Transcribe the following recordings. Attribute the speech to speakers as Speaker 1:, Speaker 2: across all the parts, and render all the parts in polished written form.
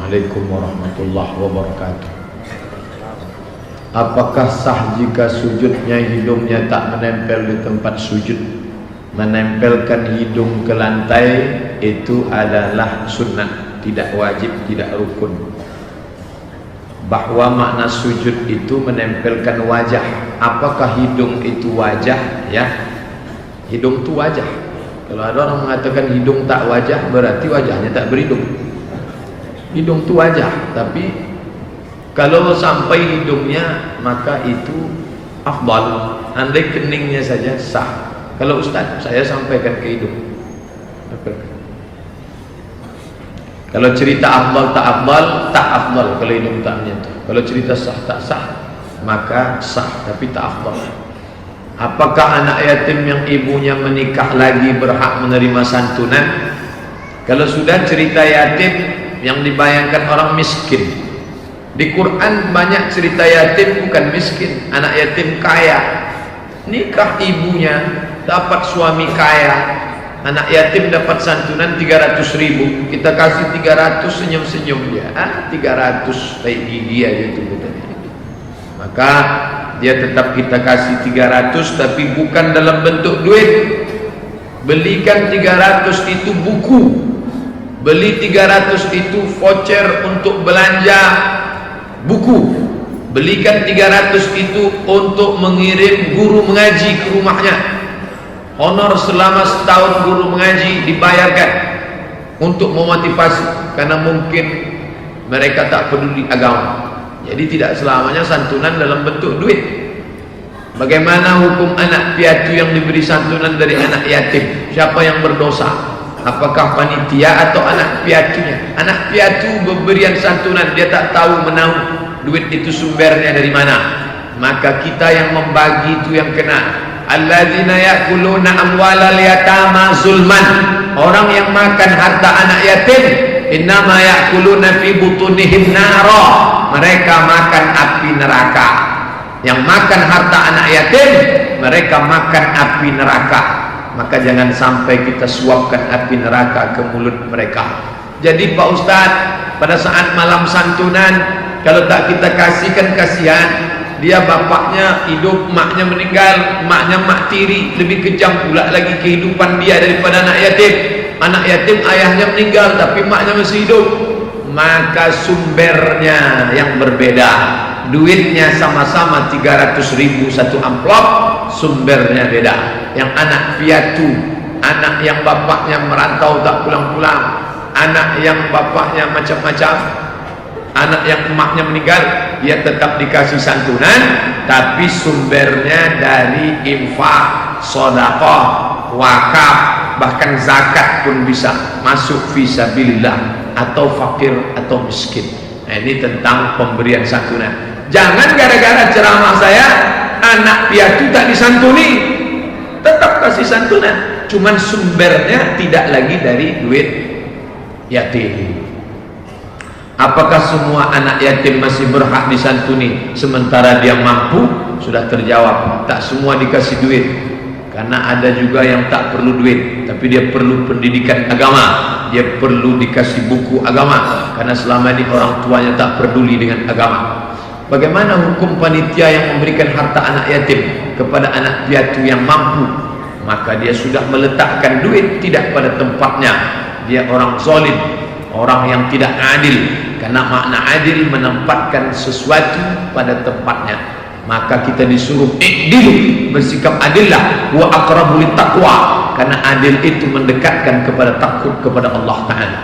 Speaker 1: Assalamualaikum warahmatullahi wabarakatuh. Apakah sah jika sujudnya hidungnya tak menempel di tempat sujud? Menempelkan hidung ke lantai itu adalah sunnah, tidak wajib, tidak rukun. Bahwa makna sujud itu menempelkan wajah. Apakah hidung itu wajah? Ya, hidung itu wajah. Kalau ada orang mengatakan hidung tak wajah, berarti wajahnya tak berhidung. Hidung itu wajah, tapi kalau sampai hidungnya maka itu afdal. Andai keningnya saja sah. Kalau Ustaz, saya sampaikan ke hidung. Kalau cerita afdal tak afdal, tak afdal kalau hidung tak menyentuh. Kalau cerita sah tak sah, maka sah tapi tak afdal. Apakah anak yatim yang ibunya menikah lagi berhak menerima santunan? Kalau sudah cerita yatim yang dibayangkan orang miskin. Di Quran banyak cerita yatim bukan miskin, anak yatim kaya. Nikah ibunya, dapat suami kaya. Anak yatim dapat santunan 300.000. Kita kasih 300, senyum-senyum dia. 300 baik gigi aja itu katanya. Maka dia tetap kita kasih 300, tapi bukan dalam bentuk duit. Belikan 300 itu buku. Beli 300 itu voucher untuk belanja buku. Belikan 300 itu untuk mengirim guru mengaji ke rumahnya. Honor selama setahun guru mengaji dibayarkan untuk memotivasi, karena mungkin mereka tak peduli agama. Jadi tidak selamanya santunan dalam bentuk duit. Bagaimana hukum anak piatu yang diberi santunan dari anak yatim? Siapa yang berdosa? Apakah panitia atau anak piatunya? Anak piatu pemberian santunan, dia tak tahu menahu duit itu sumbernya dari mana. Maka kita yang membagi itu yang kena. Alladzina ya'kuluna amwalal yatama zulman. Orang yang makan harta anak yatim, innama ya'kuluna fi butunihim nara. Mereka makan api neraka. Yang makan harta anak yatim, mereka makan api neraka. Maka jangan sampai kita suapkan api neraka ke mulut mereka. Jadi Pak Ustadz, pada saat malam santunan, kalau tak kita kasihkan, kasihan. Dia bapaknya hidup, maknya meninggal, maknya mak tiri, lebih kejam pula lagi kehidupan dia daripada anak yatim. Anak yatim ayahnya meninggal tapi maknya masih hidup. Maka sumbernya yang berbeda. Duitnya sama-sama 300.000 satu amplop, sumbernya beda. Yang anak piatu, anak yang bapaknya merantau tak pulang-pulang, anak yang bapaknya macam-macam, anak yang emaknya meninggal, dia tetap dikasih santunan, tapi sumbernya dari infak, sedekah, wakaf, bahkan zakat pun bisa masuk fisabilillah, atau fakir atau miskin. Nah, ini tentang pemberian santunan. Jangan gara-gara ceramah saya anak piatu tak disantuni, tetap kasih santunan, cuman sumbernya tidak lagi dari duit yatim. Apakah semua anak yatim masih berhak disantuni sementara dia mampu? Sudah terjawab, tak semua dikasih duit. Karena ada juga yang tak perlu duit, tapi dia perlu pendidikan agama, dia perlu dikasih buku agama, karena selama ini orang tuanya tak peduli dengan agama. Bagaimana hukum panitia yang memberikan harta anak yatim kepada anak piatu yang mampu? Maka dia sudah meletakkan duit tidak pada tempatnya. Dia orang zalim, orang yang tidak adil. Karena makna adil menempatkan sesuatu pada tempatnya. Maka kita disuruh i'dilu, bersikap adillah, wa aqrabu littaqwa, karena adil itu mendekatkan kepada takut kepada Allah Ta'ala.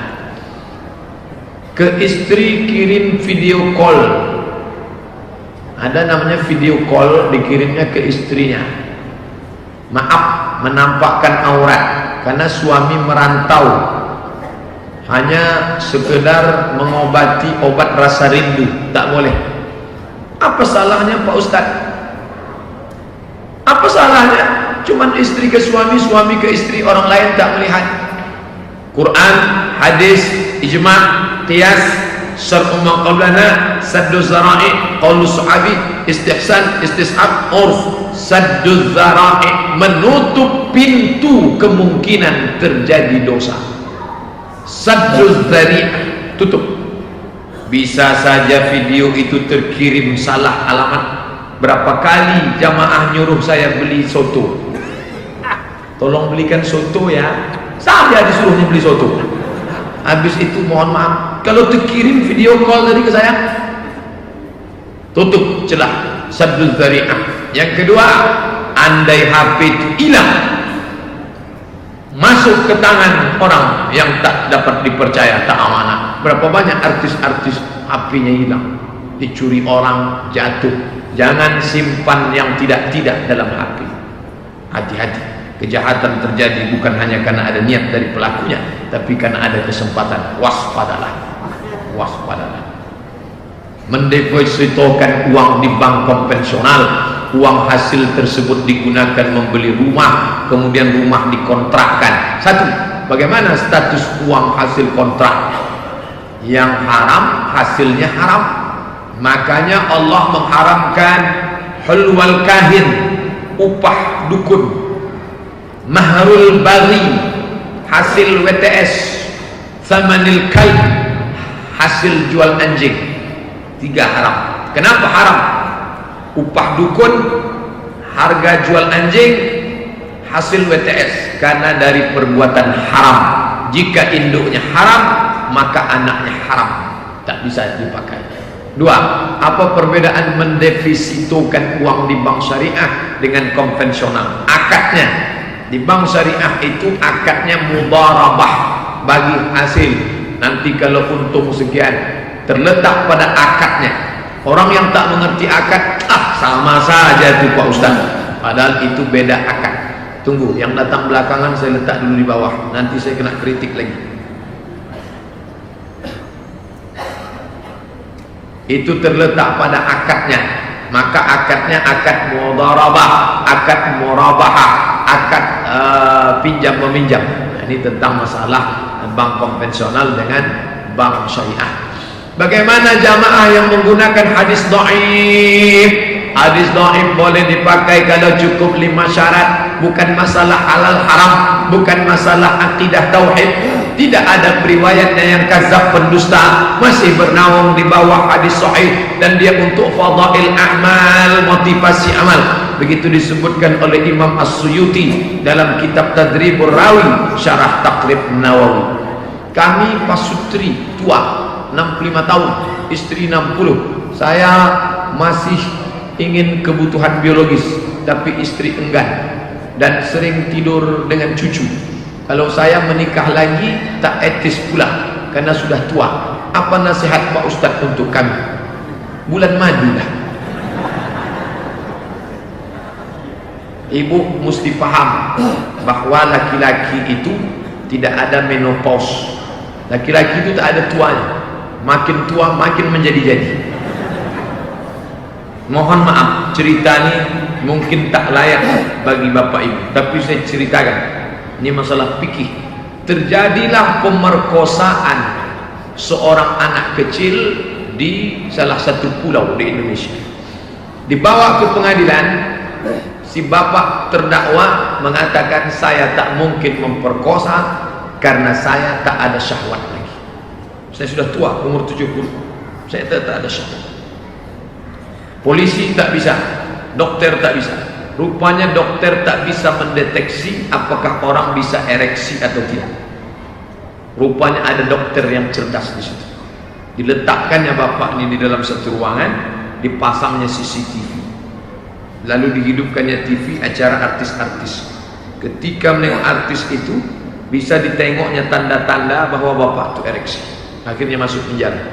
Speaker 1: Ke istri kirim video call. Ada namanya video call, dikirimnya ke istrinya. Maaf, menampakkan aurat karena suami merantau, hanya sekedar mengobati obat rasa rindu, tak boleh. Apa salahnya Pak Ustadz? Apa salahnya? Cuman istri ke suami, suami ke istri, orang lain tak melihat. Quran, hadis, ijma', qiyas, syar'u ma qablana, saddu zara'i, qaulu sahabi, istihsan, istishab, urf. Saddu zara'i, menutup pintu kemungkinan terjadi dosa. Saddu zari', tutup. Bisa saja video itu terkirim salah alamat. Berapa kali jamaah nyuruh saya beli soto, tolong belikan soto ya, saya disuruhnya beli soto. Habis itu mohon maaf, kalau terkirim video call tadi ke saya, tutup celah, saddul dzari'ah. Yang kedua, andai HP itu hilang, masuk ke tangan orang yang tak dapat dipercaya, tak amanah. Berapa banyak artis-artis HP-nya hilang, dicuri orang, jatuh. Jangan simpan yang tidak-tidak dalam HP. Hati-hati, kejahatan terjadi bukan hanya karena ada niat dari pelakunya, tapi karena ada kesempatan. Waspadalah, waspadalah. Mendepositokan uang di bank konvensional, uang hasil tersebut digunakan membeli rumah, kemudian rumah dikontrakkan. Satu, bagaimana status uang hasil kontrak? Yang haram, hasilnya haram. Makanya Allah mengharamkan hulwal kahin, upah dukun, mahrul baghi, hasil WTS, thamanil kalb, hasil jual anjing. 3 haram. Kenapa haram? Upah dukun, harga jual anjing, hasil WTS, karena dari perbuatan haram. Jika induknya haram, maka anaknya haram, tak bisa dipakai. 2. Apa perbedaan mendepositokan uang di bank syariah dengan konvensional? Akadnya di bank syariah itu akadnya mudharabah, bagi hasil. Nanti kalau untung sekian, terletak pada akadnya. Orang yang tak mengerti akad, sama saja tuh Pak Ustaz, padahal itu beda akad. Tunggu, yang datang belakangan saya letak dulu di bawah, nanti saya kena kritik lagi. Itu terletak pada akadnya. Maka akadnya akad mudharabah, akad murabahah, akad pinjam meminjam. Nah, ini tentang masalah bank konvensional dengan bank syariah. Bagaimana jamaah yang menggunakan hadis dhaif? Hadis dhaif boleh dipakai kalau cukup 5 syarat. Bukan masalah halal haram, bukan masalah akidah tauhid. Tidak ada periwayatnya yang kadzab, pendusta, masih bernaung di bawah hadis sahih, dan dia untuk fadail a'mal, motivasi amal. Begitu disebutkan oleh Imam As-Suyuti dalam kitab Tadribur Rawi, syarah Taqrib Nawawi. Kami pasutri tua 65 tahun, istri 60. Saya masih ingin kebutuhan biologis, tapi istri enggan dan sering tidur dengan cucu. Kalau saya menikah lagi tak etis pula karena sudah tua. Apa nasihat Pak Ustaz untuk kami? Bulan madu lah. Ibu mesti paham bahwa laki-laki itu tidak ada menopause. Laki-laki itu tak ada tuanya. Makin tua makin menjadi-jadi. Mohon maaf, cerita ini mungkin tak layak bagi bapak ibu, tapi saya ceritakan. Ini masalah fikih. Terjadilah pemerkosaan seorang anak kecil di salah satu pulau di Indonesia. Dibawa ke pengadilan, si bapak terdakwa mengatakan saya tak mungkin memperkosa karena saya tak ada syahwat lagi. Saya sudah tua, umur 70. Saya tak ada syahwat. Polisi tak bisa, dokter tak bisa. Rupanya dokter tak bisa mendeteksi apakah orang bisa ereksi atau tidak. Rupanya ada dokter yang cerdas di situ. Diletakkannya bapak ini di dalam satu ruangan, dipasangnya CCTV. Lalu dihidupkannya TV acara artis-artis. Ketika menengok artis itu, bisa ditengoknya tanda-tanda bahwa bapak itu ereksi. Akhirnya masuk penjara.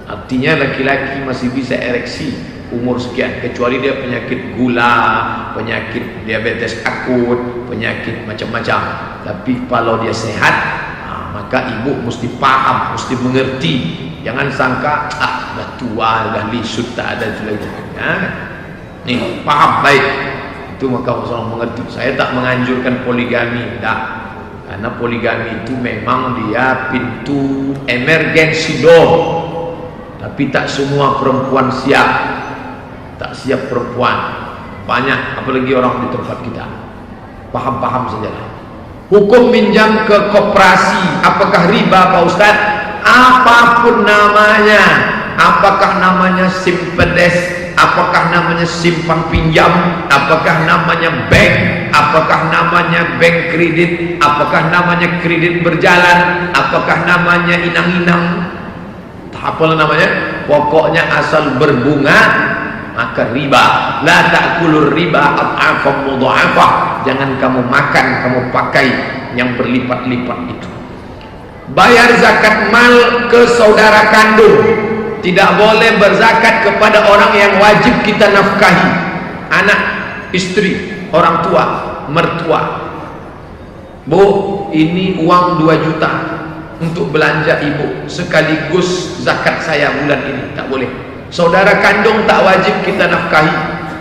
Speaker 1: Artinya laki-laki masih bisa ereksi umur sekian, kecuali dia penyakit gula, penyakit diabetes akut, penyakit macam-macam. Tapi kalau dia sehat, maka ibu mesti paham, mesti mengerti. Jangan sangka dah tua, dah lisut, tak ada itu lagi ya. Nih, paham baik. Itu maka Rasulullah mengerti. Saya tak menganjurkan poligami, tak. Karena poligami itu memang dia pintu emergency door. Tapi tak semua perempuan siap. Tak siap perempuan banyak, apalagi orang di tempat kita. Paham-paham sajalah. Hukum minjam ke koperasi, apakah riba Pak Ustaz? Apapun namanya, apakah namanya simpedes, apakah namanya simpan pinjam, apakah namanya bank, apakah namanya bank kredit, apakah namanya kredit berjalan, apakah namanya inang-inang, apalah namanya, pokoknya asal berbunga maka riba. La ta'kulur riba ad'afan mudha'afah, jangan kamu makan, kamu pakai yang berlipat-lipat itu. Bayar zakat mal ke saudara kandung, tidak boleh berzakat kepada orang yang wajib kita nafkahi, anak, istri, orang tua, mertua. Bu, ini uang 2 juta untuk belanja ibu, sekaligus zakat saya bulan ini, tak boleh. Saudara kandung tak wajib kita nafkahi,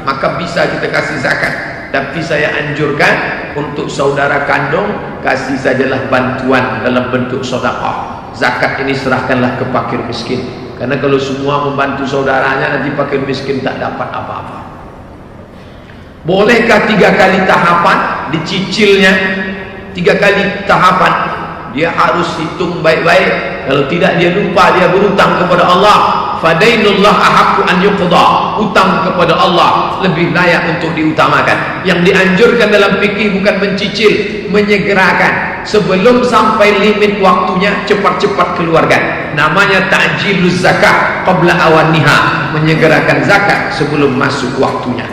Speaker 1: maka bisa kita kasih zakat, tapi saya anjurkan untuk saudara kandung kasih sajalah bantuan dalam bentuk sedekah. Zakat ini serahkanlah ke fakir miskin, karena kalau semua membantu saudaranya nanti fakir miskin tak dapat apa-apa. Bolehkah 3 kali tahapan dicicilnya? 3 kali tahapan, dia harus hitung baik-baik. Kalau tidak dia lupa, dia berutang kepada Allah. Fadainullah ahaqqu an yuqda, utang kepada Allah lebih layak untuk diutamakan. Yang dianjurkan dalam fikih bukan mencicil, menyegerakan. Sebelum sampai limit waktunya cepat-cepat keluarkan. Namanya ta'jiluz zakat qabla awaniha, menyegerakan zakat sebelum masuk waktunya.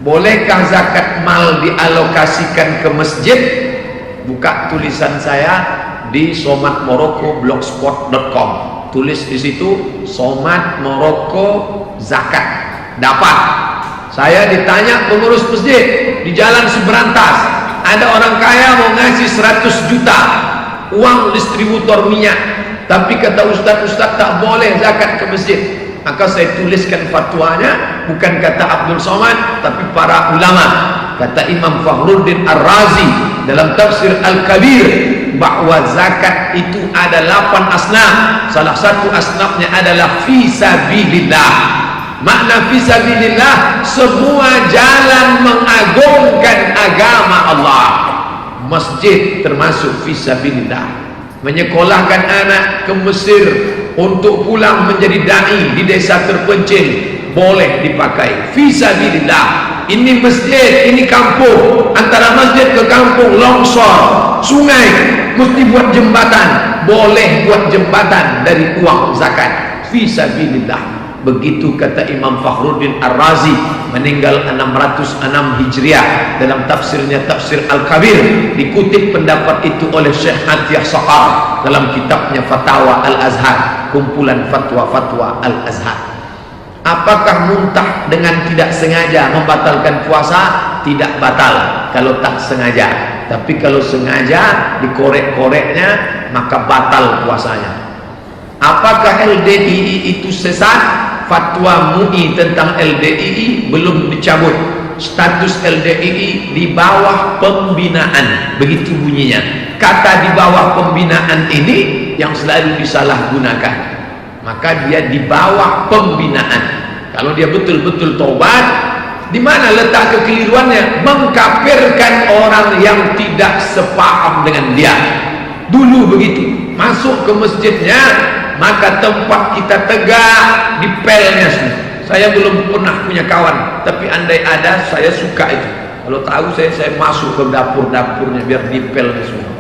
Speaker 1: Bolehkah zakat mal dialokasikan ke masjid? Buka tulisan saya di Somat Moroko blogspot.com. Tulis di situ Somat Moroko zakat, dapat. Saya ditanya pengurus masjid di Jalan Seberantas, ada orang kaya mau ngasih 100 juta uang distributor minyak, tapi kata ustaz-ustaz tak boleh zakat ke masjid. Maka saya tuliskan fatwanya, bukan kata Abdul Somad, tapi para ulama. Kata Imam Fakhruddin Ar-Razi dalam tafsir Al-Kabir, bahwa zakat itu ada 8 asnaf. Salah satu asnafnya adalah fi sabilillah. Makna fi sabilillah, semua jalan mengagungkan agama Allah. Masjid termasuk fi sabilillah. Menyekolahkan anak ke Mesir untuk pulang menjadi dai di desa terpencil, boleh dipakai fi sabilillah. Ini masjid, ini kampung, antara masjid ke kampung longsor, sungai, mesti buat jembatan, boleh buat jembatan dari uang zakat fi sabilillah. Begitu kata Imam Fakhruddin Ar-Razi, meninggal 606 Hijriah, dalam tafsirnya Tafsir Al-Kabir. Dikutip pendapat itu oleh Syekh Atiyah Saqar dalam kitabnya Fatawa Al-Azhar, kumpulan fatwa-fatwa Al-Azhar. Apakah muntah dengan tidak sengaja membatalkan puasa? Tidak batal kalau tak sengaja, tapi kalau sengaja dikorek-koreknya maka batal puasanya. Apakah LDII itu sesat? Fatwa MUI tentang LDII belum dicabut. Status LDII di bawah pembinaan, begitu bunyinya. Kata di bawah pembinaan ini yang selalu disalahgunakan, maka dia di bawah pembinaan. Kalau dia betul-betul tobat, di mana letak kekeliruannya? Mengkafirkan orang yang tidak sepaham dengan dia. Dulu begitu, masuk ke masjidnya, maka tempat kita tegak dipelnya semua. Saya belum pernah punya kawan, tapi andai ada, saya suka itu. Kalau tahu saya masuk ke dapur-dapurnya biar dipelnya semua.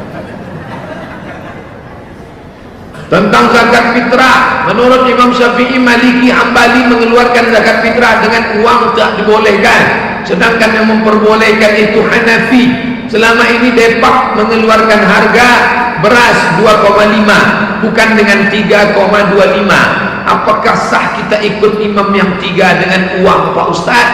Speaker 1: Tentang zakat fitrah, menurut Imam Syafi'i, Maliki, Hambali mengeluarkan zakat fitrah dengan uang tak dibolehkan, sedangkan yang memperbolehkan itu Hanafi. Selama ini Depak mengeluarkan harga beras 2,5 bukan dengan 3,25. Apakah sah kita ikut imam yang 3 dengan uang Pak Ustaz?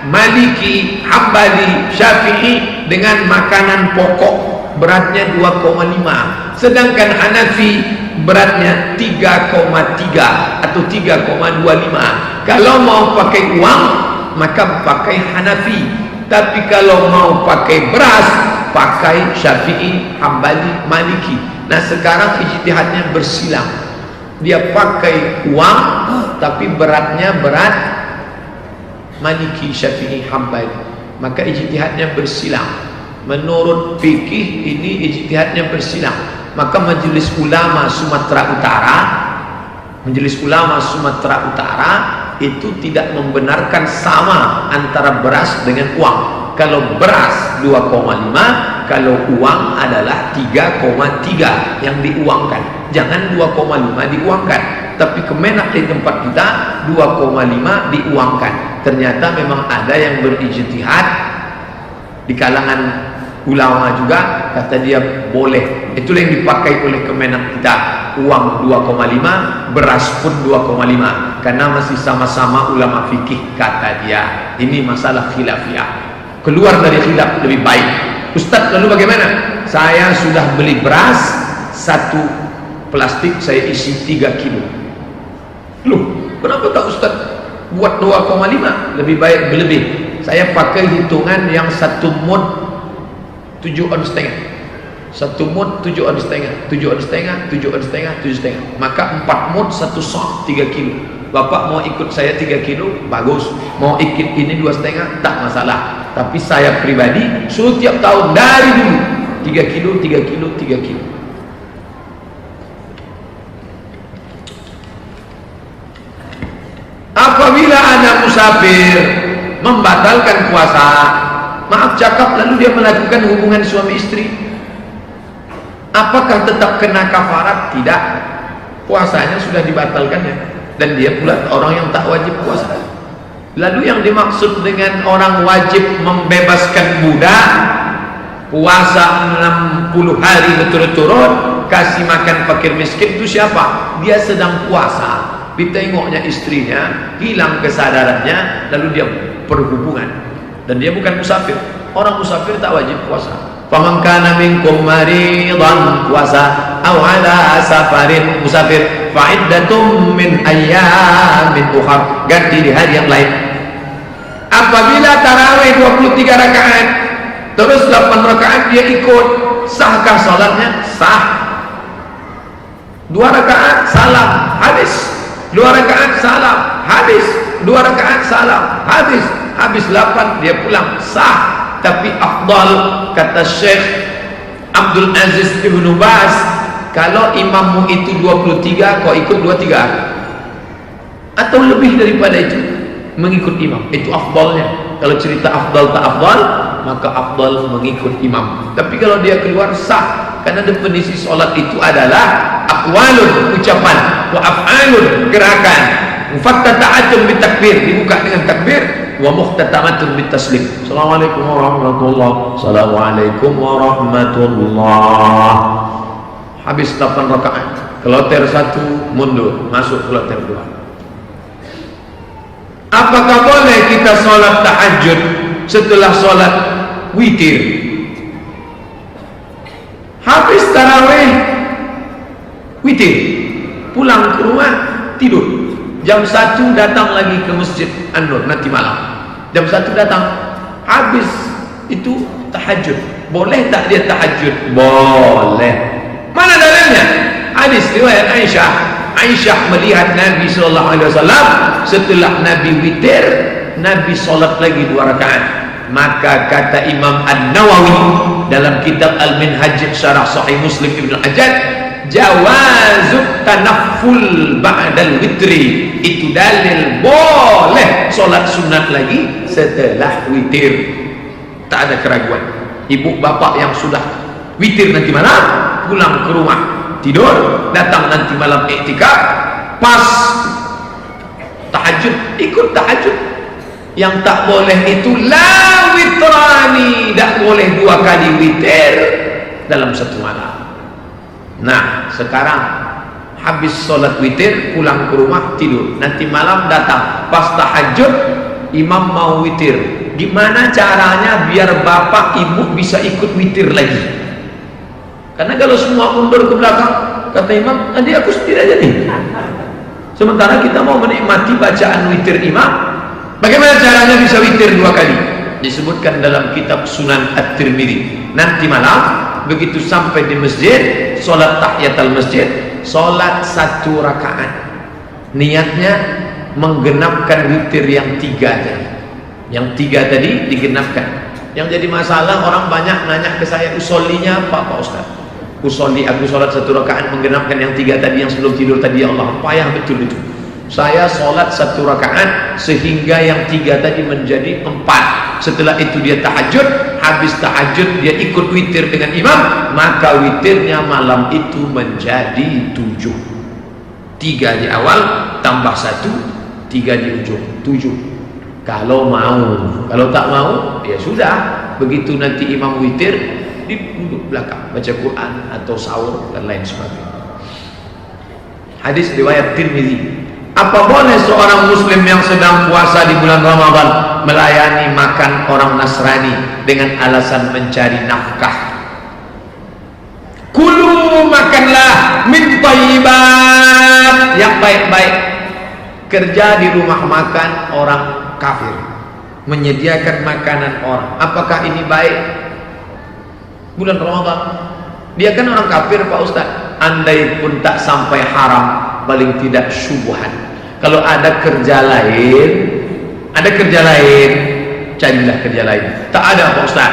Speaker 1: Maliki, Hambali, Syafi'i dengan makanan pokok beratnya 2,5, sedangkan Hanafi beratnya 3,3 atau 3,25. Kalau mau pakai uang maka pakai Hanafi, tapi kalau mau pakai beras pakai Syafi'i, Hambali, Maliki. Nah sekarang ijtihadnya bersilang, dia pakai uang tapi beratnya berat Maliki, Syafi'i, Hambali, maka ijtihadnya bersilang. Menurut fikih ini ijtihadnya bersilang, maka Majelis Ulama Sumatera Utara Majelis Ulama Sumatera Utara itu tidak membenarkan sama antara beras dengan uang. Kalau beras 2,5, kalau uang adalah 3,3 yang diuangkan. Jangan 2,5 diuangkan. Tapi Kemenak di tempat kita 2,5 diuangkan. Ternyata memang ada yang berijtihad di kalangan ulama juga, kata dia boleh. Itulah yang dipakai oleh Kemenak kita. Uang 2,5, beras pun 2,5, karena masih sama-sama ulama fikih, kata dia. Ini masalah khilafiyah. Keluar dari khilaf lebih baik. Ustaz, lalu bagaimana? Saya sudah beli beras satu plastik, saya isi 3 kilo. Loh, kenapa tak Ustaz buat 2,5? Lebih baik berlebih. Saya pakai hitungan yang 1 mud 7 on setengah. 1 mud 7 on setengah, 7 on setengah, 7 on setengah, 7 setengah. Maka 4 mud 1 sok 3 kilo. Bapak mau ikut saya 3 kilo, bagus. Mau ikut ini 2,5, tak masalah. Tapi saya pribadi suruh tiap tahun dari dulu 3 kilo, 3 kilo, 3 kilo. Apabila anak musafir membatalkan puasa, maaf cakap, lalu dia melakukan hubungan suami istri, apakah tetap kena kafarat? Tidak, puasanya sudah dibatalkan ya. Dan dia pula orang yang tak wajib puasa. Lalu yang dimaksud dengan orang wajib membebaskan budak, puasa 60 hari berturut-turut, kasih makan fakir miskin, itu siapa? Dia sedang puasa, ditengoknya istrinya hilang kesadarannya, lalu dia berhubungan, dan dia bukan musafir. Orang musafir tak wajib puasa. Faman kana minkum maridan, puasa, aw ala safarin, musafir, fa iddatum min ayyamin ukhra, ganti di hari yang lain. Apabila tarawih 23 rakaat terus 8 rakaat dia ikut, sahkah salatnya? Sah. 2 rakaat salam, habis. 2 rakaat salam, habis. 2 rakaat salam, habis. Habis 8 dia pulang, sah. Tapi afdal, kata Syekh Abdul Aziz Ibnu Baz, kalau imammu itu 23, kau ikut 23 atau lebih daripada itu, mengikut imam, itu afdalnya. Kalau cerita afdal tak afdal, maka afdal mengikut imam. Tapi kalau dia keluar, sah. Karena definisi solat itu adalah aqwalun, ucapan, wa af'alun, gerakan, mufattata'atun bitakbir, dibuka dengan takbir, wa muhtatamatun bitaslim. Assalamualaikum warahmatullahi wabarakatuh. Assalamualaikum warahmatullahi wabarakatuh. Habis 8 rakaat, kloter 1 mundur, masuk kloter 2. Apakah boleh kita sholat tahajud setelah sholat witir? Habis tarawih witir, pulang ke rumah tidur, jam 1 datang lagi ke masjid An-Nur, nanti malam jam 1 datang, habis itu tahajud. Boleh tak dia tahajud? Boleh. Mana dalilnya? Hadis riwayat Aisyah. Aisyah melihat Nabi SAW setelah Nabi witir, Nabi solat lagi 2 rakaat. Maka kata Imam An-Nawawi dalam kitab Al-Minhaj Syarah Sahih Muslim Ibn Hajjaj, jawazut tanafful ba'dal witri, itu dalil boleh solat sunat lagi setelah witir. Tak ada keraguan. Ibu bapak yang sudah witir nanti malam, pulang ke rumah tidur, datang nanti malam iktikaf, pas tahajud ikut tahajud. Yang tak boleh itu la witrani, tak boleh 2 kali witir dalam 1 malam. Nah sekarang habis sholat witir, pulang ke rumah tidur, nanti malam datang pas tahajud, imam mau witir, gimana caranya biar bapak ibu bisa ikut witir lagi? Karena kalau semua mundur ke belakang, kata imam, nanti aku setir aja nih. Sementara kita mau menikmati bacaan witir imam. Bagaimana caranya bisa witir 2 kali? Disebutkan dalam kitab Sunan At-Tirmidzi. Nanti malam, begitu sampai di masjid, sholat tahiyatul masjid, sholat 1 rakaat. Niatnya menggenapkan witir yang 3 tadi. Yang 3 tadi digenapkan. Yang jadi masalah, orang banyak nanya ke saya, usollinya apa Pak Ustaz? aku sholat 1 rakaat menggenapkan yang 3 tadi yang sebelum tidur tadi. Ya Allah, payah betul itu. Saya sholat 1 rakaat sehingga yang 3 tadi menjadi 4. Setelah itu dia tahajud, habis tahajud dia ikut witir dengan imam, maka witirnya malam itu menjadi 7. 3 di awal tambah 1, 3 di ujung, 7. Kalau mau, kalau tak mau ya sudah. Begitu nanti imam witir, duduk belakang baca Quran atau sahur dan lain sebagainya. Hadis riwayat Tirmizi. Apa boleh seorang muslim yang sedang puasa di bulan Ramadan melayani makan orang Nasrani dengan alasan mencari nafkah? Kulu, makanlah min thayyibat, yang baik-baik. Kerja di rumah makan orang kafir, menyediakan makanan orang. Apakah ini baik? Bulan Ramadan, dia kan orang kafir Pak Ustaz. Andai pun tak sampai haram, paling tidak syubhan. Kalau ada kerja lain, carilah kerja lain. Tak ada Pak Ustaz,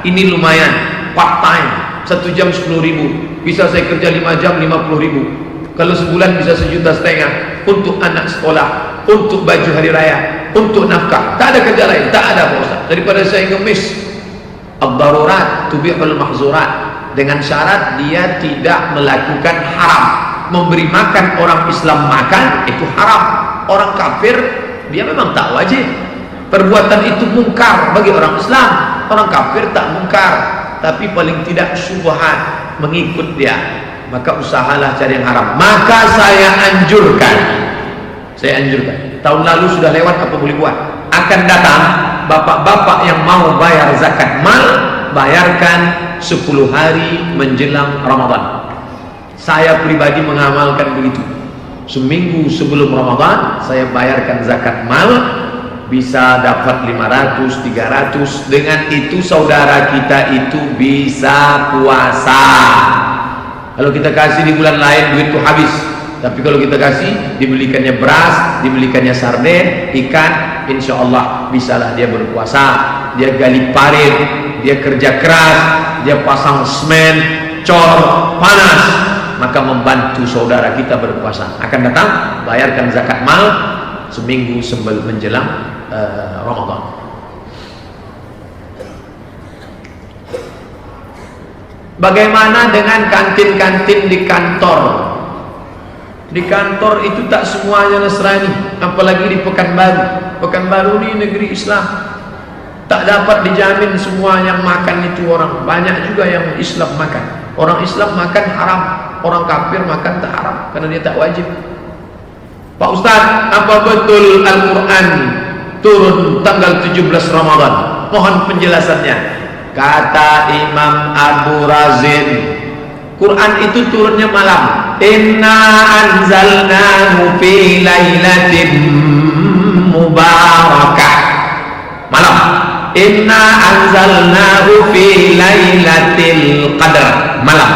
Speaker 1: ini lumayan, part time, 1 jam 10.000, bisa saya kerja 5 jam 50.000. Kalau sebulan bisa 1,5 juta untuk anak sekolah, untuk baju hari raya, untuk nafkah. Tak ada kerja lain, tak ada Pak Ustaz. Daripada saya ngemis. Ad-darurat tubihul mahzurat, dengan syarat dia tidak melakukan haram. Memberi makan orang Islam makan itu haram. Orang kafir dia memang tak wajib. Perbuatan itu mungkar bagi orang Islam. Orang kafir tak mungkar, tapi paling tidak syubhat mengikut dia. Maka usahalah cari yang haram. Maka saya anjurkan, tahun lalu sudah lewat, apa boleh buat? Akan datang bapak-bapak yang mau bayar zakat mal, bayarkan 10 hari menjelang Ramadan. Saya pribadi mengamalkan begitu. Seminggu sebelum Ramadan saya bayarkan zakat mal, bisa dapat 500, 300. Dengan itu saudara kita itu bisa puasa. Kalau kita kasih di bulan lain, duit itu habis. Tapi kalau kita kasih, dibelikannya beras, dibelikannya sarden, ikan, insya Allah bisalah dia berpuasa. Dia gali parit, dia kerja keras, dia pasang semen, cor, panas, maka membantu saudara kita berpuasa. Akan datang, bayarkan zakat mal seminggu sebelum menjelang Ramadan. Bagaimana dengan kantin-kantin di kantor? Di kantor itu tak semuanya Nasrani, apalagi di Pekanbaru. Pekanbaru ini negeri Islam. Tak dapat dijamin semua yang makan itu orang. Banyak juga yang Islam makan. Orang Islam makan haram, orang kafir makan tak haram karena dia tak wajib. Pak Ustaz, apa betul Al-Quran turun tanggal 17 Ramadan? Mohon penjelasannya. Kata Imam Abu Razin, Quran itu turunnya malam. Inna anzalnahu fi lailatin mubarakah. Malam. Inna anzalnahu fi lailatul qadar. Malam.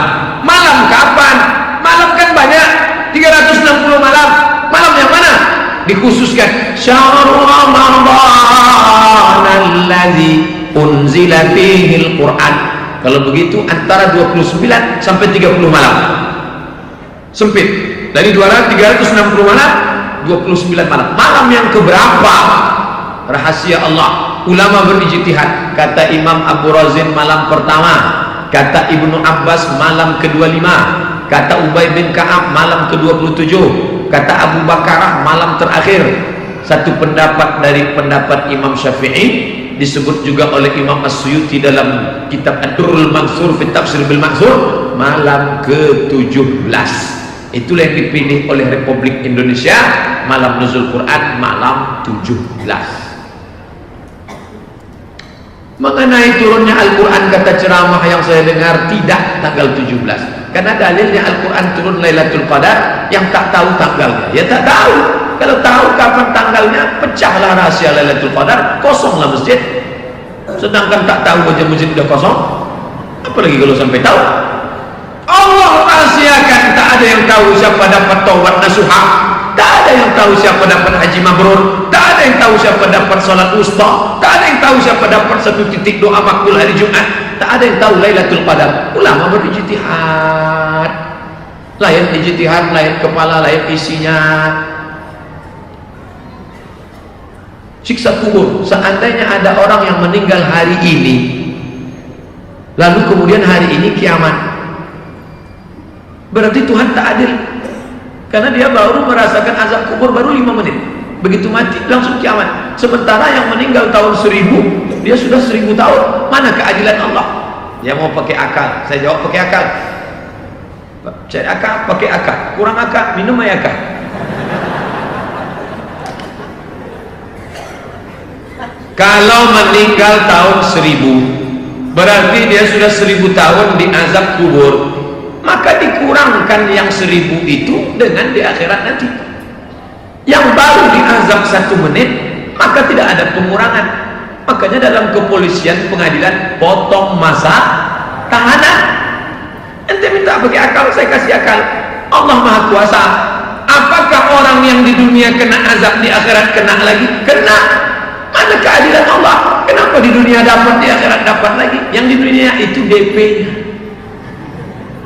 Speaker 1: Malam kapan? Malam kan banyak, 360 malam. Malam yang mana? Dikhususkan syahrul ramadan allazi unzila fihi al-Quran. Kalau begitu antara 29 sampai 30 malam. Sempit. Dari 360 malam, 29 malam. Malam yang keberapa? Rahasia Allah. Ulama berijtihad. Kata Imam Abu Razin malam pertama, kata Ibnu Abbas malam ke-25, kata Ubay bin Ka'ab malam ke-27, kata Abu Bakarah malam terakhir. Satu pendapat dari pendapat Imam Syafi'i, disebut juga oleh Imam As-Suyuti dalam kitab Ad-Durrul Mansur fi Tafsir bil Mahzur, malam ke-17. Itulah yang dipilih oleh Republik Indonesia, malam nuzul Quran malam 17. Mengenai turunnya Al-Quran, kata ceramah yang saya dengar, tidak tanggal 17. Karena dalilnya Al-Quran turun Lailatul Qadar, yang tak tahu tanggalnya ya tak tahu. Kalau tahu kapan tanggalnya, pecahlah rahasia Lailatul Qadar, kosonglah masjid. Sedangkan tak tahu aja masjid udah kosong, apalagi kalau sampai tahu. Allah rahasiakan, tak ada yang tahu siapa dapat taubat nasuha, tak ada yang tahu siapa dapat haji mabrur, tak ada yang tahu siapa dapat salat wusta, tak ada yang tahu siapa dapat 1 titik doa makbul hari Jumat. tak ada yang tahu Lailatul Qadar. Ulama berijtihad, lain ijtihad, lain kepala, lain isinya. Siksa kubur, seandainya ada orang yang meninggal hari ini, lalu kemudian hari ini kiamat, berarti Tuhan tak adil, karena dia baru merasakan azab kubur baru 5 menit, begitu mati langsung kiamat. Sementara yang meninggal tahun 1000, dia sudah 1000 tahun. Mana keadilan Allah? Dia mau pakai akal, saya jawab pakai akal. Cari akal, pakai akal. Kurang akal, minum air akal. Kalau meninggal tahun 1000, berarti dia sudah 1000 tahun di azab kubur, maka dikurangkan yang 1000 itu dengan di akhirat nanti. Yang baru di azab 1 menit, maka tidak ada pengurangan. Makanya dalam kepolisian, pengadilan, potong masa tahanan. Ente minta pakai akal, saya kasih akal. Allah Maha Kuasa. Apakah orang yang di dunia kena azab, di akhirat kena lagi? Kena. Mana keadilan Allah? Kenapa di dunia dapat, di akhirat dapat lagi? Yang di dunia itu DP-nya.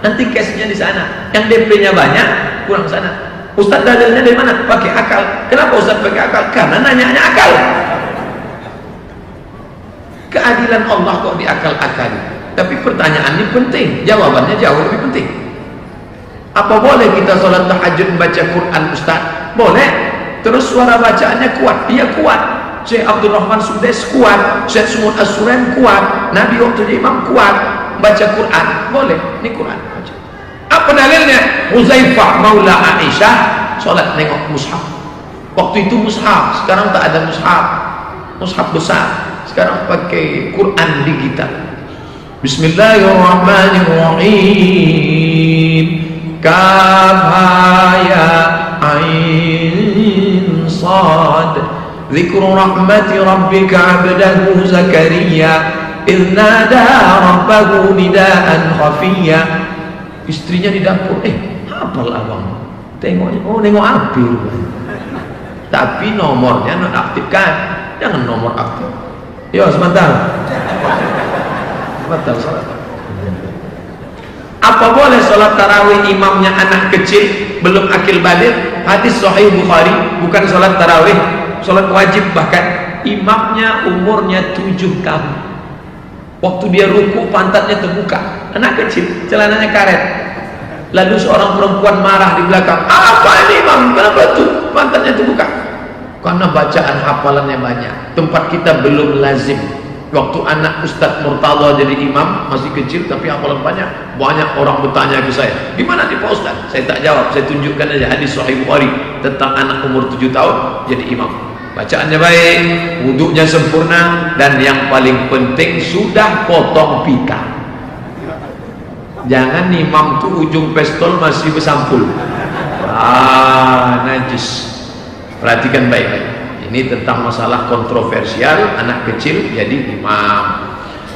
Speaker 1: Nanti cashnya di sana. Yang DP-nya banyak, kurang sana. Ustaz dalilnya dari mana? Pakai akal. Kenapa Ustaz pakai akal? Karena nanya akal. Keadilan Allah kok diakal-akali. Tapi pertanyaan ini penting, jawabannya jauh lebih penting. Apa boleh kita sholat tahajud baca Quran Ustaz? Boleh. Terus suara bacaannya kuat? Iya kuat. Syekh Abdul Rahman Sudes kuat, Syekh Sumud As-Suraim kuat, Nabi waktu jadi imam kuat, baca Quran boleh. Ini Quran baca. Apa dalilnya? Huzaifah maula Aisyah sholat nengok mushaf. Waktu itu mushaf, sekarang tak ada mushaf. Mushaf besar, sekarang pakai Quran digital. Bismillahirrahmanirrahim. Kaf ha ya ain sad. Dzikru rahmati rabbika 'abdahu Zakaria idz nada rabbahu nidaan khafiyya. Istrinya di dapur, hafal abang. Tengoknya, oh nengok api. Tapi nomornya nonaktifkan. Jangan nomor aktif. Yo sebentar. Sebentar salat. Apa boleh sholat tarawih imamnya anak kecil belum akil balik? Hadis Sahih Bukhari, bukan sholat tarawih, sholat wajib bahkan. Imamnya umurnya 7 tahun. Waktu dia ruku pantatnya terbuka, anak kecil, celananya karet. Lalu seorang perempuan marah di belakang, apa ini imam? Kenapa tuh pantatnya terbuka? Karena bacaan hafalannya banyak. Tempat kita belum lazim. Waktu anak Ustadz Murtadha jadi imam masih kecil tapi hafalan banyak. Banyak orang bertanya ke saya, gimana nih Pak Ustadz? Saya tak jawab, saya tunjukkan aja hadis Sahih Bukhari tentang anak umur 7 tahun jadi imam. Bacaannya baik, wuduknya sempurna, dan yang paling penting sudah potong pita. Jangan imam tuh ujung pistol masih bersampul. Najis. Perhatikan baik-baik. Ini tentang masalah kontroversial anak kecil jadi imam.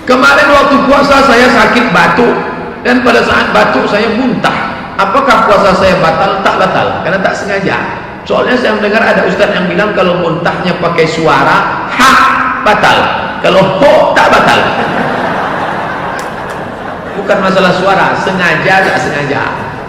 Speaker 1: Kemarin waktu puasa saya sakit batuk, dan pada saat batuk saya muntah. Apakah puasa saya batal? Tak batal, karena tak sengaja. Soalnya saya mendengar ada ustaz yang bilang kalau muntahnya pakai suara ha batal, kalau ho tak batal. Bukan masalah suara, sengaja tak sengaja.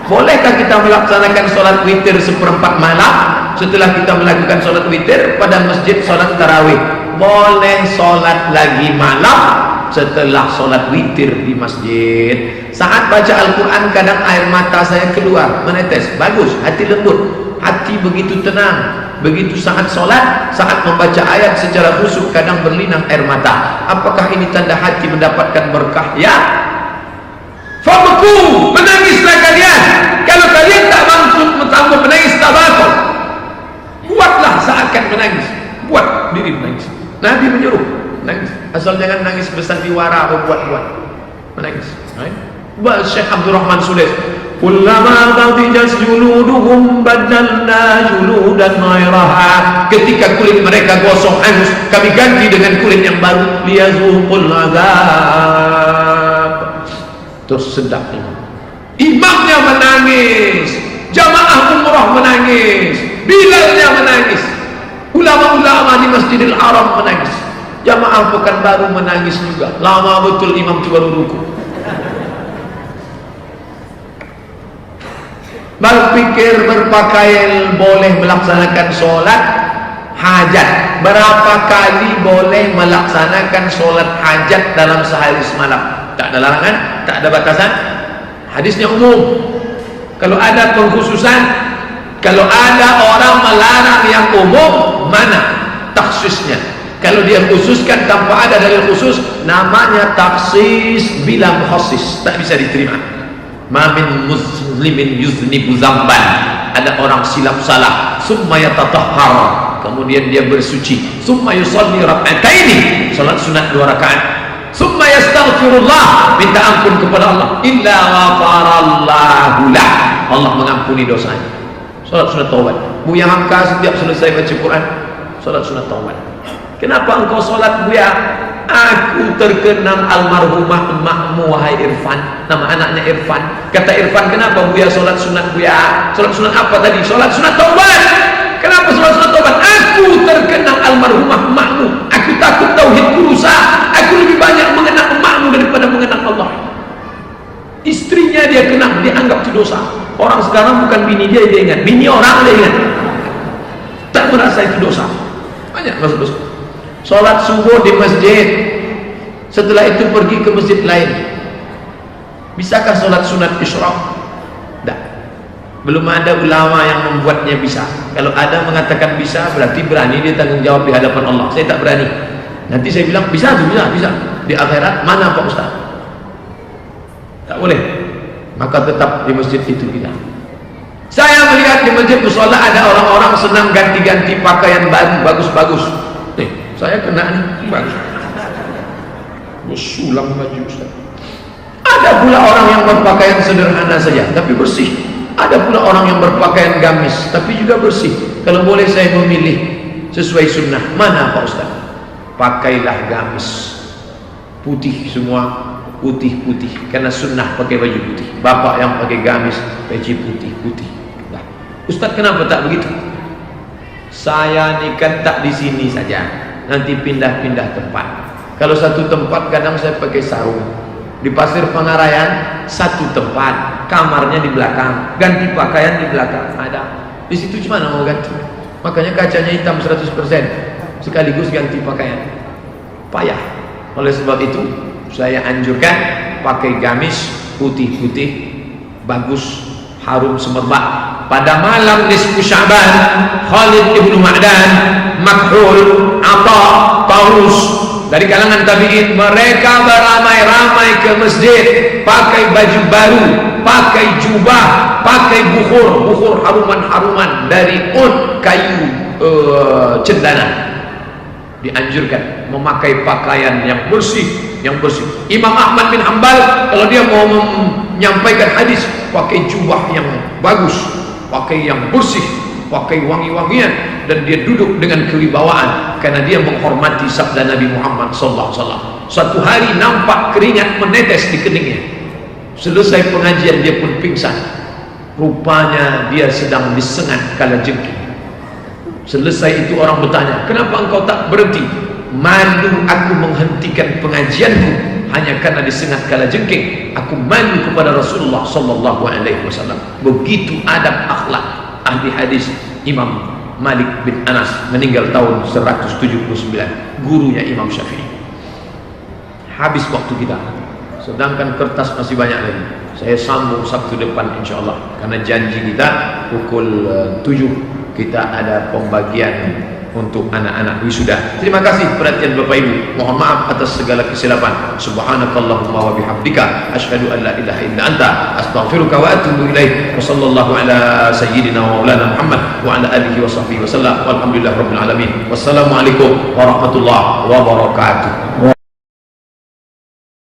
Speaker 1: Bolehkah kita melaksanakan sholat witir 1/4 malam setelah kita melakukan sholat witir pada masjid sholat tarawih? Boleh sholat lagi malam setelah sholat witir di masjid. Saat baca Al-Quran kadang air mata saya keluar, menetes. Bagus, hati lembut, hati begitu tenang. Begitu saat sholat, saat membaca ayat secara khusyuk kadang berlinang air mata. Apakah ini tanda hati mendapatkan berkah? Ya. Fabku, menangislah kalian. Kalau kalian tak mampu menangis, tak batal. Buatlah seakan menangis. Buat diri menangis. Nabi menyuruh menangis. Asal jangan nangis bersandiwara atau buat-buat. Menangis. Syekh Abdul Rahman Sudes. Kullama qadijas juluduhum badalna juludan ghairaha. Ketika kulit mereka gosong hangus, kami ganti dengan kulit yang baru. Liyazuqul azab. Terus sedap imamnya menangis, jamaah umrah menangis, Bilalnya menangis, ulama-ulama di Masjidil Haram menangis. Jamaah Pekanbaru menangis juga. Lama betul imam itu baru ruku. Berpikir berpakaian boleh melaksanakan sholat hajat. Berapa kali boleh melaksanakan sholat hajat dalam sehari semalam? Tak ada larangan, tak ada batasan. Hadisnya umum. Kalau ada pengkhususan, kalau ada orang melarang yang umum, mana takhsisnya? Kalau dia khususkan tanpa ada dalil khusus, namanya taksis bila mukhasis, tak bisa diterima. Ma min muslimin yuznibu zamban. Ada orang silap salah, summa yatatahhar, kemudian dia bersuci, summa yusalli rak'ataini, salat sunat 2 rakaat, summa yastaghfirullah, minta ampun kepada Allah, illa ghafarallahu lah, Allah mengampuni dosanya. Salat sunat taubat. Buya Hamka setiap selesai baca Quran, salat sunat taubat. Kenapa engkau salat, Buya? Aku terkenang almarhumah emakmu, wahai Irfan. Nama anaknya Irfan. Kata Irfan, kenapa Buya salat sunat, Buya? Salat sunat apa tadi? Salat sunat taubat. Kenapa salat sunat taubat? Aku terkenang almarhumah emakmu. Aku takut tauhidku rusak. Aku lebih banyak mengenang emakmu daripada mengenang Allah. Istrinya dia kenang, dia anggap itu dosa. Orang sekarang bukan bini dia ingat, bini orang dia ingat. Tak merasa itu dosa. Banyak masuk dosa. Sholat subuh di masjid, setelah itu pergi ke masjid lain. Bisakah sholat sunat isyraq? Tak. Belum ada ulama yang membuatnya bisa. Kalau ada mengatakan bisa, berarti berani dia tanggung jawab di hadapan Allah. Saya tak berani. Nanti saya bilang bisa tuh, bisa. Di akhirat mana Pak Ustaz? Tak boleh. Maka tetap di masjid itu kita. Saya melihat di masjid mushola ada orang-orang senang ganti-ganti pakaian baru, bagus-bagus. Saya kena nih, bagus. Sulam baju Ustaz. Ada pula orang yang berpakaian sederhana saja, tapi bersih. Ada pula orang yang berpakaian gamis, tapi juga bersih. Kalau boleh saya memilih sesuai sunnah, mana Pak Ustaz? Pakailah gamis putih semua, putih-putih, karena sunnah pakai baju putih. Bapak yang pakai gamis, baju putih-putih. Nah, Ustaz kenapa tak begitu? Saya ni kan tak di sini saja. Nanti pindah-pindah tempat. Kalau satu tempat kadang saya pakai sarung. Di Pasir Pangarayan satu tempat, kamarnya di belakang, ganti pakaian di belakang ada. Di situ cuma mau ganti. Makanya kacanya hitam 100%, sekaligus ganti pakaian. Payah. Oleh sebab itu saya anjurkan pakai gamis putih-putih, bagus, harum semerbak. Pada malam nisfu Sya'ban, Khalid ibnu Ma'dan, Makhul, Atha, Taus dari kalangan tabi'in, mereka beramai-ramai ke masjid, pakai baju baru, pakai jubah, pakai bukhur haruman-haruman dari kayu cendana. Dianjurkan memakai pakaian yang bersih, Imam Ahmad bin Hanbal kalau dia mau menyampaikan hadis, pakai jubah yang bagus, pakai yang bersih, pakai wangi-wangian, dan dia duduk dengan kewibawaan karena dia menghormati sabda Nabi Muhammad sallallahu alaihi wasallam. Suatu hari nampak keringat menetes di keningnya. Selesai pengajian dia pun pingsan. Rupanya dia sedang disengat kalajengking. Selesai itu orang bertanya, kenapa engkau tak berhenti? Malu aku menghentikan pengajianku hanya karena disengat kalajengking. Aku malu kepada Rasulullah sallallahu alaihi wasallam. Begitu adab akhlak ahli hadis Imam Malik bin Anas, meninggal tahun 179, gurunya Imam Syafi'i. Habis waktu kita, sedangkan kertas masih banyak lagi. Saya sambung Sabtu depan insyaallah, karena janji kita pukul 7 kita ada pembagian untuk anak-anak wisuda. Terima kasih perhatian Bapak Ibu. Mohon maaf atas segala kesilapan. Subhanakallahumma wa bihamdika asyhadu an la ilaha illa anta astaghfiruka wa atubu ilaik. Wa sallallahu ala sayyidina wa maulana Muhammad wa ala alihi wa sahbihi wa sallam. Walhamdulillahirabbil alamin. Wassalamu alaikum warahmatullahi wabarakatuh.